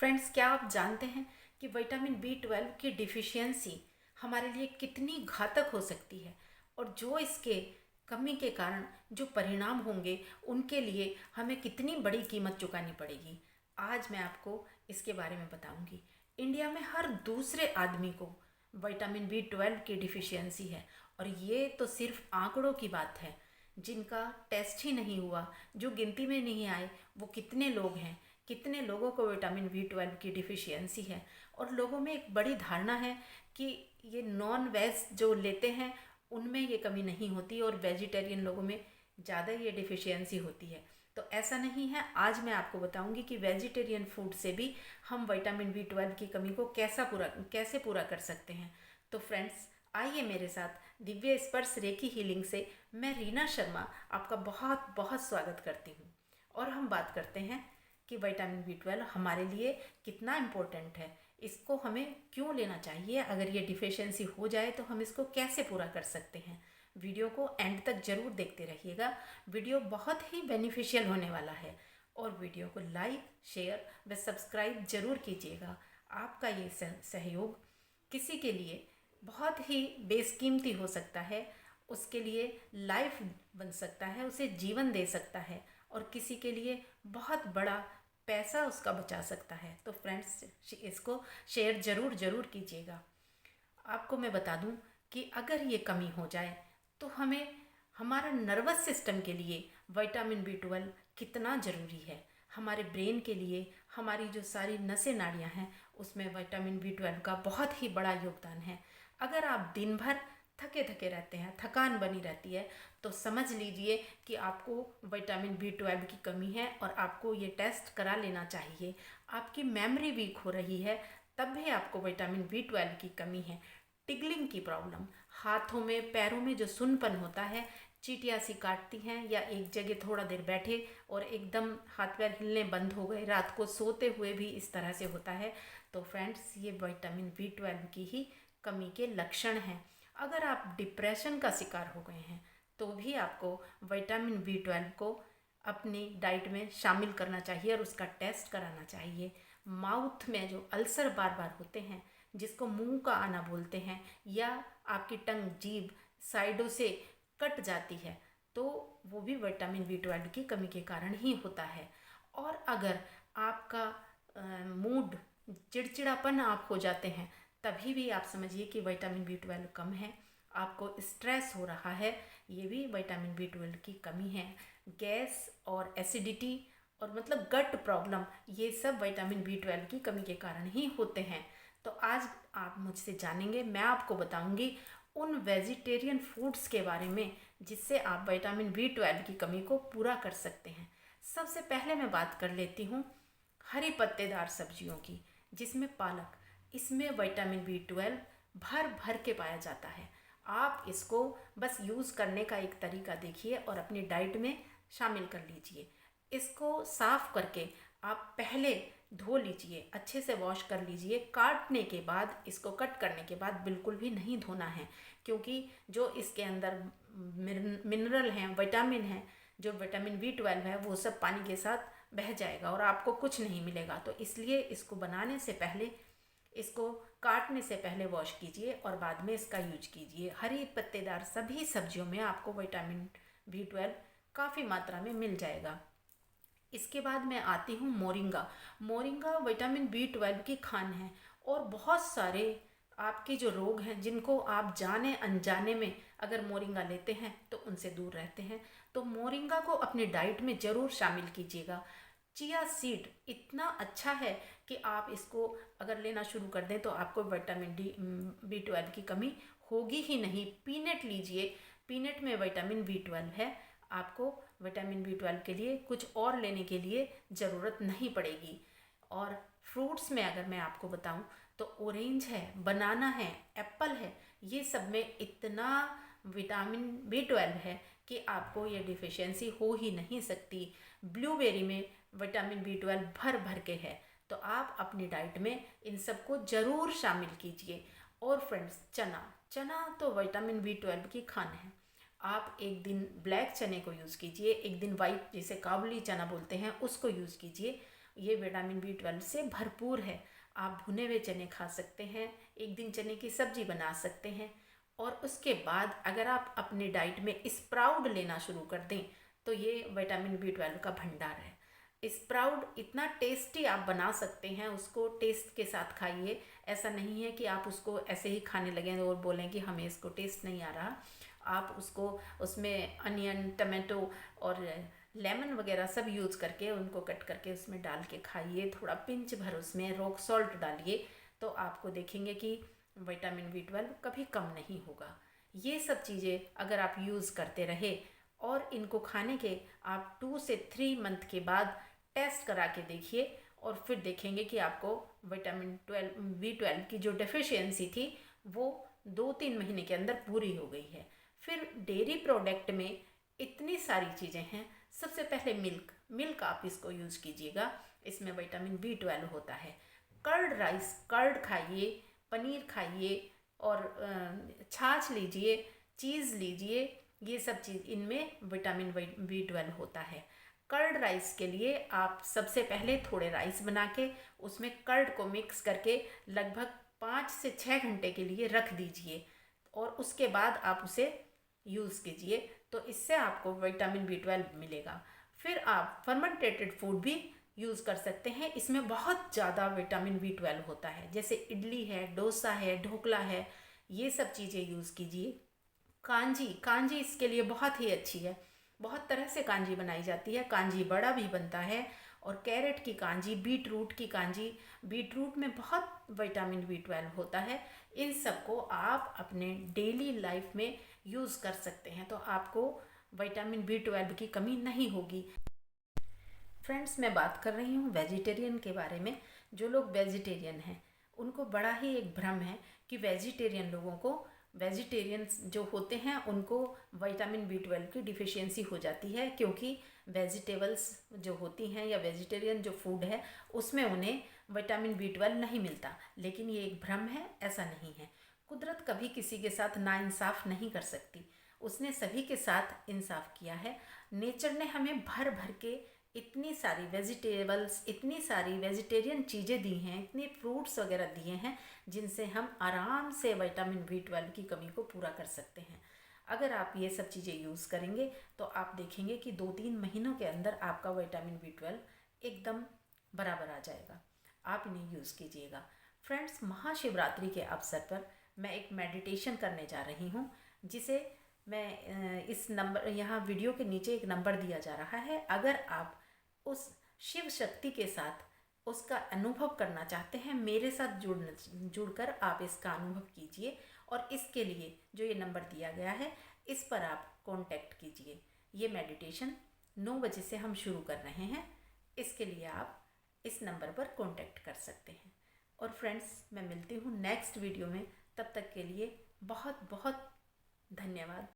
Friends, क्या आप जानते हैं कि विटामिन B12 की डिफिशियंसी हमारे लिए कितनी घातक हो सकती है और जो इसके कमी के कारण जो परिणाम होंगे उनके लिए हमें कितनी बड़ी कीमत चुकानी पड़ेगी। आज मैं आपको इसके बारे में बताऊंगी। इंडिया में हर दूसरे आदमी को विटामिन B12 की डिफिशियंसी है और ये तो सिर्फ आंकड़ों की बात है। जिनका टेस्ट ही नहीं हुआ, जो गिनती में नहीं आए, वो कितने लोग हैं, कितने लोगों को विटामिन B12 की डिफिशियंसी है। और लोगों में एक बड़ी धारणा है कि ये नॉन वेज जो लेते हैं उनमें ये कमी नहीं होती और वेजिटेरियन लोगों में ज़्यादा ये डिफिशियंसी होती है। तो ऐसा नहीं है। आज मैं आपको बताऊंगी कि वेजिटेरियन फूड से भी हम विटामिन B12 की कमी को कैसे पूरा कर सकते हैं। तो फ्रेंड्स, आइए मेरे साथ दिव्य स्पर्श रेखी हीलिंग से मैं रीना शर्मा आपका बहुत बहुत स्वागत करती हूँ। और हम बात करते हैं कि विटामिन B12 हमारे लिए कितना इम्पोर्टेंट है, इसको हमें क्यों लेना चाहिए, अगर ये डिफिशियंसी हो जाए तो हम इसको कैसे पूरा कर सकते हैं। वीडियो को एंड तक ज़रूर देखते रहिएगा। वीडियो बहुत ही बेनिफिशियल होने वाला है और वीडियो को लाइक, शेयर व सब्सक्राइब ज़रूर कीजिएगा। आपका ये सहयोग किसी के लिए बहुत ही बेशकीमती हो सकता है, उसके लिए लाइफ बन सकता है, उसे जीवन दे सकता है और किसी के लिए बहुत बड़ा पैसा उसका बचा सकता है। तो फ्रेंड्स, इसको शेयर ज़रूर कीजिएगा। आपको मैं बता दूं कि अगर ये कमी हो जाए तो हमें हमारा नर्वस सिस्टम के लिए विटामिन B12 कितना ज़रूरी है। हमारे ब्रेन के लिए हमारी जो सारी नसें नाड़ियाँ हैं उसमें विटामिन B12 का बहुत ही बड़ा योगदान है। अगर आप दिन भर थके थके रहते हैं, थकान बनी रहती है, तो समझ लीजिए कि आपको विटामिन B12 की कमी है और आपको ये टेस्ट करा लेना चाहिए। आपकी मेमोरी वीक हो रही है तब भी आपको विटामिन B12 की कमी है। टिगलिंग की प्रॉब्लम, हाथों में पैरों में जो सुन्नपन होता है, चींटियाँ सी काटती हैं या एक जगह थोड़ा देर बैठे और एकदम हाथ पैर हिलने बंद हो गए, रात को सोते हुए भी इस तरह से होता है, तो फ्रेंड्स ये विटामिन B12 की ही कमी के लक्षण हैं। अगर आप डिप्रेशन का शिकार हो गए हैं तो भी आपको विटामिन B12 को अपनी डाइट में शामिल करना चाहिए और उसका टेस्ट कराना चाहिए। माउथ में जो अल्सर बार बार होते हैं, जिसको मुंह का आना बोलते हैं, या आपकी टंग, जीभ साइडों से कट जाती है, तो वो भी विटामिन B12 की कमी के कारण ही होता है। और अगर आपका मूड, चिड़चिड़ापन आप हो जाते हैं, तभी भी आप समझिए कि विटामिन B12 कम है। आपको स्ट्रेस हो रहा है, ये भी विटामिन B12 की कमी है। गैस और एसिडिटी और मतलब गट प्रॉब्लम, ये सब विटामिन B12 की कमी के कारण ही होते हैं। तो आज आप मुझसे जानेंगे, मैं आपको बताऊंगी उन वेजिटेरियन फूड्स के बारे में जिससे आप विटामिन B12 की कमी को पूरा कर सकते हैं। सबसे पहले मैं बात कर लेती हूँ हरी पत्तेदार सब्जियों की, जिसमें पालक, इसमें विटामिन B12 भर भर के पाया जाता है। आप इसको बस यूज़ करने का एक तरीका देखिए और अपनी डाइट में शामिल कर लीजिए। इसको साफ़ करके आप पहले धो लीजिए, अच्छे से वॉश कर लीजिए। काटने के बाद, इसको कट करने के बाद बिल्कुल भी नहीं धोना है, क्योंकि जो इसके अंदर मिनरल हैं, विटामिन हैं, जो विटामिन B12 है, वो सब पानी के साथ बह जाएगा और आपको कुछ नहीं मिलेगा। तो इसलिए इसको बनाने से पहले, इसको काटने से पहले वॉश कीजिए और बाद में इसका यूज कीजिए। हरी पत्तेदार सभी सब्जियों में आपको विटामिन B12 काफ़ी मात्रा में मिल जाएगा। इसके बाद मैं आती हूँ मोरिंगा। मोरिंगा विटामिन B12 की खान है और बहुत सारे आपके जो रोग हैं, जिनको आप जाने अनजाने में अगर मोरिंगा लेते हैं तो उनसे दूर रहते हैं। तो मोरिंगा को अपनी डाइट में ज़रूर शामिल कीजिएगा। चिया सीड इतना अच्छा है कि आप इसको अगर लेना शुरू कर दें तो आपको विटामिन B12 की कमी होगी ही नहीं। पीनट लीजिए, पीनट में विटामिन B12 है। आपको विटामिन B12 के लिए कुछ और लेने के लिए ज़रूरत नहीं पड़ेगी। और फ्रूट्स में अगर मैं आपको बताऊं तो ऑरेंज है, बनाना है, एप्पल है, ये सब में इतना विटामिन B12 है कि आपको ये डिफिशियंसी हो ही नहीं सकती। ब्लूबेरी में विटामिन B12 भर भर के है, तो आप अपनी डाइट में इन सबको ज़रूर शामिल कीजिए। और फ्रेंड्स, चना तो विटामिन B12 की खान है। आप एक दिन ब्लैक चने को यूज़ कीजिए, एक दिन वाइट, जिसे काबुली चना बोलते हैं, उसको यूज़ कीजिए। ये विटामिन B12 से भरपूर है। आप भुने हुए चने खा सकते हैं, एक दिन चने की सब्जी बना सकते हैं, और उसके बाद अगर आप अपनी डाइट में स्प्राउट लेना शुरू कर दें तो ये विटामिन B12 का भंडार है। स्प्राउट इतना टेस्टी आप बना सकते हैं, उसको टेस्ट के साथ खाइए। ऐसा नहीं है कि आप उसको ऐसे ही खाने लगें और बोलें कि हमें इसको टेस्ट नहीं आ रहा। आप उसको उसमें अनियन, टमाटो और लेमन वगैरह सब यूज़ करके उनको कट करके उसमें डाल के खाइए। थोड़ा पिंच भर उसमें रॉक सॉल्ट डालिए, तो आपको देखेंगे कि विटामिन B12 कभी कम नहीं होगा। ये सब चीज़ें अगर आप यूज़ करते रहे और इनको खाने के आप 2 से 3 मंथ के बाद टेस्ट करा के देखिए, और फिर देखेंगे कि आपको विटामिन B12 की जो डेफिशिएंसी थी वो 2-3 महीने के अंदर पूरी हो गई है। फिर डेयरी प्रोडक्ट में इतनी सारी चीज़ें हैं। सबसे पहले मिल्क आप इसको यूज़ कीजिएगा, इसमें विटामिन B12 होता है। कर्ड राइस, कर्ड खाइए, पनीर खाइए, और छाछ लीजिए, चीज़ लीजिए, ये सब चीज़ इनमें विटामिन B12 होता है। कर्ड राइस के लिए आप सबसे पहले थोड़े राइस बना के उसमें कर्ड को मिक्स करके लगभग 5 से 6 घंटे के लिए रख दीजिए, और उसके बाद आप उसे यूज़ कीजिए, तो इससे आपको विटामिन B12 मिलेगा। फिर आप फर्मेंटेटेड फूड भी यूज़ कर सकते हैं, इसमें बहुत ज़्यादा विटामिन B12 होता है, जैसे इडली है, डोसा है, ढोकला है, ये सब चीज़ें यूज़ कीजिए। कांजी, कांजी इसके लिए बहुत ही अच्छी है। बहुत तरह से कांजी बनाई जाती है, कांजी बड़ा भी बनता है, और कैरेट की कांजी, बीटरूट की कांजी। बीटरूट में बहुत विटामिन B12 होता है। इन सबको आप अपने डेली लाइफ में यूज़ कर सकते हैं, तो आपको विटामिन B12 की कमी नहीं होगी। फ्रेंड्स, मैं बात कर रही हूँ वेजिटेरियन के बारे में। जो लोग वेजिटेरियन हैं उनको बड़ा ही एक भ्रम है कि वेजिटेरियंस जो होते हैं उनको विटामिन B12 की डिफिशियंसी हो जाती है, क्योंकि वेजिटेबल्स जो होती हैं या वेजिटेरियन जो फूड है उसमें उन्हें विटामिन B12 नहीं मिलता। लेकिन ये एक भ्रम है, ऐसा नहीं है। कुदरत कभी किसी के साथ नाइंसाफ़ नहीं कर सकती, उसने सभी के साथ इंसाफ किया है। नेचर ने हमें भर भर के इतनी सारी वेजिटेबल्स, इतनी सारी वेजिटेरियन चीज़ें दी हैं, इतने फ्रूट्स वगैरह दिए हैं, जिनसे हम आराम से विटामिन B12 की कमी को पूरा कर सकते हैं। अगर आप ये सब चीज़ें यूज़ करेंगे तो आप देखेंगे कि 2-3 महीनों के अंदर आपका विटामिन B12 एकदम बराबर आ जाएगा। आप इन्हें यूज़ कीजिएगा। फ्रेंड्स, महाशिवरात्रि के अवसर पर मैं एक मेडिटेशन करने जा रही हूँ, जिसे मैं इस नंबर, यहाँ वीडियो के नीचे एक नंबर दिया जा रहा है। अगर आप उस शिव शक्ति के साथ उसका अनुभव करना चाहते हैं, मेरे साथ जुड़कर आप इसका अनुभव कीजिए, और इसके लिए जो ये नंबर दिया गया है इस पर आप कांटेक्ट कीजिए। ये मेडिटेशन 9 बजे से हम शुरू कर रहे हैं, इसके लिए आप इस नंबर पर कांटेक्ट कर सकते हैं। और फ्रेंड्स, मैं मिलती हूँ नेक्स्ट वीडियो में, तब तक के लिए बहुत बहुत धन्यवाद।